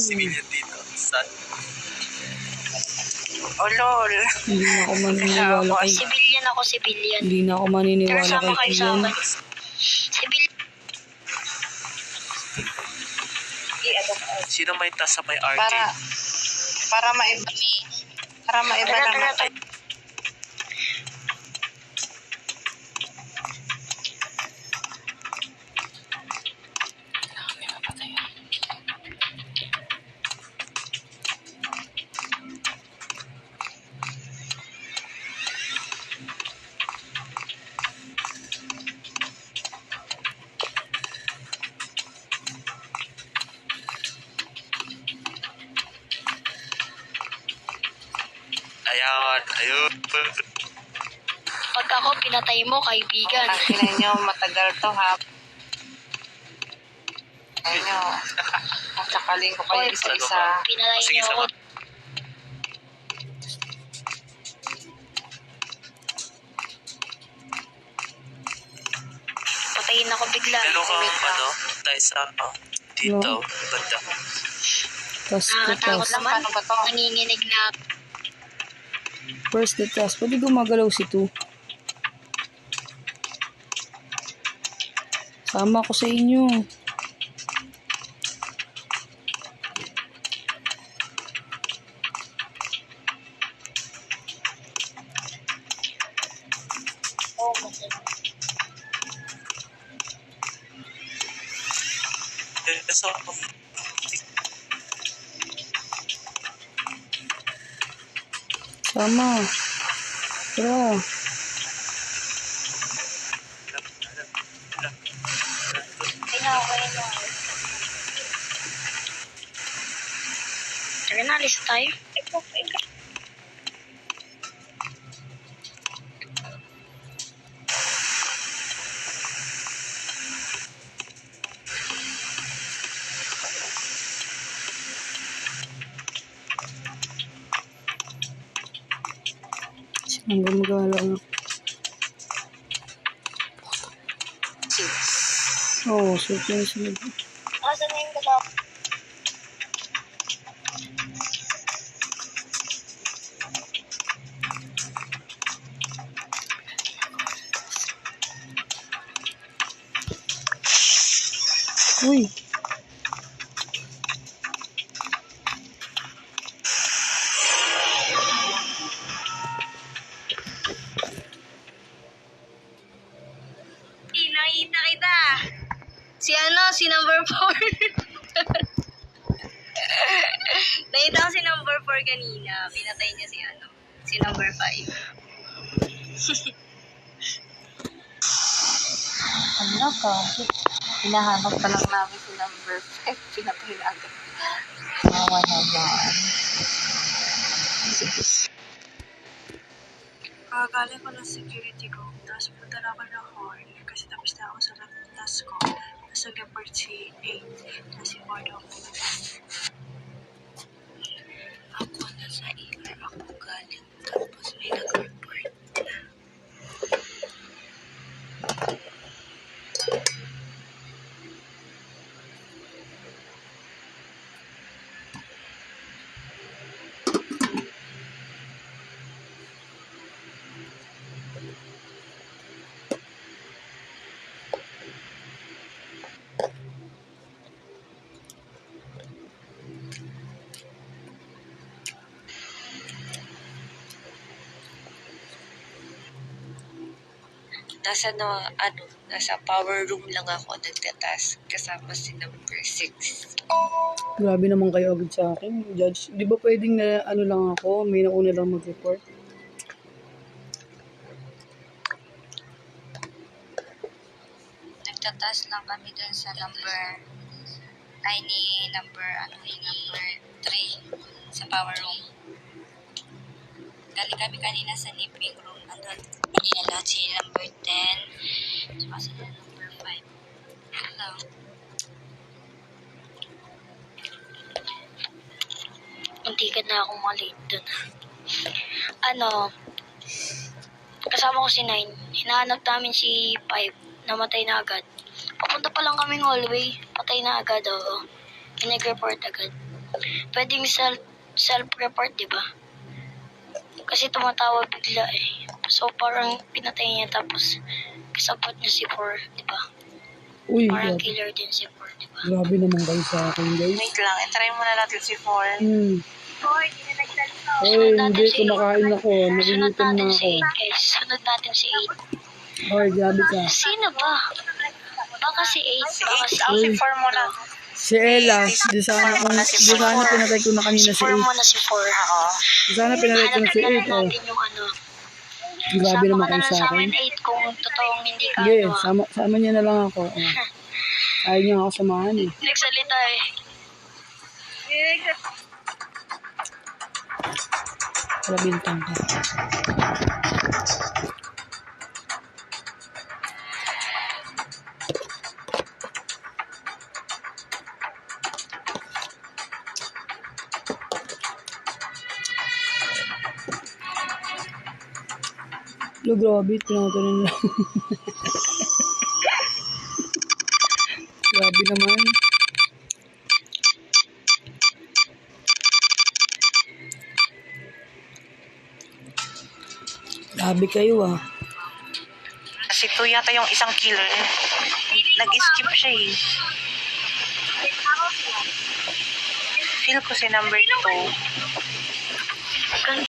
civilian dito. Sad. Oh, lol. Hindi na ako maniniwala kay... Civilian ako, civilian. Hindi na ako Pero maniniwala sama kay kayo sa Kian. akin. Civilian. Sino may taas sa may arcade? Para maiba. Para maiba naman. Ayan, ayun. Pag ako pinatay mo, kaibigan. Tangkinan nyo, matagal to ha. Ayun nyo. Sakaling ko kayo isa-isa. Pinatay Sige, niyo ako. sama. Patayin ako bigla. Meron kang tayo sa dito, banda. Task to Nakakatakot task. naman. Paano ba to? Nanginginig na. First the task. Pwede gumagalaw si 2. Sama ko sa inyo. Oh, masaya. So, Sama. Tara. Okay na. Tara na, alis tayo. Saan gumagalaw? Oo, suot na yung sunod. Asan na yung galaw? Uy. Nakita kita. Si number 4. Nakita ko si number 4 kanina. Pinatay niya si number 5. Ano ka? Hinahanap pa lang namin si number 5. Pinatay na agad. Mawa naman. Galing ko ng security ko, tapos punta na ako ng horn kasi tapos na ako sa task ko. Tapos nag-report si 8 na si Bordo. Ako nasa ER ako galing, tapos may nag-report. Nasa power room lang ako nagtatas kasama si number 6. Grabe naman kayo agad sa akin, Judge. Di ba pwedeng na ano lang ako, may nauna lang mag-report? Nagtatas lang kami dun sa number 3 sa power room. Galing kami kanina sa living room. Andun kanina lahat si number 10 tsaka si number 5. Hello. Hindi ka na akong malate dun. Kasama ko si 9. Hinahanap namin si 5. Namatay na agad. Papunta pa lang kaming hallway. Patay na agad, oo. Pinag-report agad. pwedeng self-report, di ba? Kasi tumatawa bigla eh. So parang pinatay niya tapos kasabot niya si 4, di ba? Uy, Parang grabe, killer din si 4, di ba? grabe naman kayo sa akin, guys. Wait lang, try muna natin si 4. Ay, hindi, kumakain ako. Sunod Nagugutom natin na si ako. 8, guys. Sunod natin si 8. Ay, grabe ka. Sino ba? Baka si 8. Si Baka 8, si ako si 4 muna. Si Ella, di sana pinatay ko na kanina si 4 8. muna si 4. Oo. Di sana pinatay ko na si 8, Hanapin oh. natin yung ano. Grabe Sama naman ka na kayo lang sa sa akin. amin 8 kung totoong hindi ka Sige, ano. sama niya na lang ako. Oh. Ayaw niya ako samahan eh. Nagsalita eh. Wala bintang ka. Lo, grabe, pinatay nila. Grabe naman. Grabe kayo ah. Si 2 yata yung isang killer. Nag-skip siya eh. Feel ko si number 2.